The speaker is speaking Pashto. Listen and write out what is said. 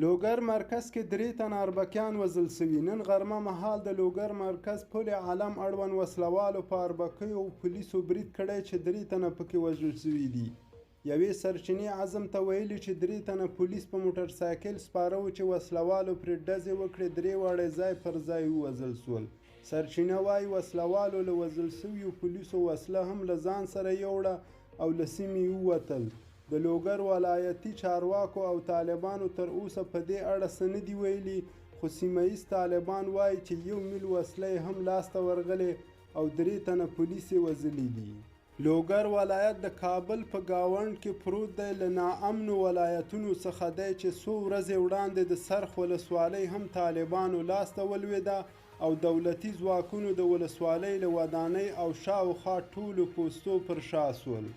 لوګر مرکز کې 3 تنه اربکیان وژل سوي. نن غرمه مهال د لوګر مرکز پل علم اړوند وسلوالو په اربکیو او پولیسو برید کړی چې 3 تنه پکې وژل سوي دي. یوې سرچینې عزم ته ویلي چې 3 تنه پولیس په موټر سایکل سپاره و چې وسلوالو پرې ډزې وکړې. 3 واړه ځای پر ځای ووژل سول. سرچینه وایي وسلوالو له وژل سویو پولیسو وسله هم له ځان سره یوړه او له سیمې ووتل. د لوګر ولایتي چارواکو او طالبانو تر اوسه په دې اړه څه نه دي ویلي، خو سیمه ییز طالبان وایي چې 1 میل وسلې هم لاسته ورغلې او 3 تنه پولیس یې وژلي دي. لوګر ولایت د کابل په ګاونډ کې پروت دی. له ناامنو ولایتونو څخه دی چې څو ورځې وړاندې د سرخ ولسوالۍ هم طالبانو لاسته ولوېده او دولتي ځواکونو د ولسوالۍ له ودانۍ او شاوخوا ټولو پوستو پر شا سول.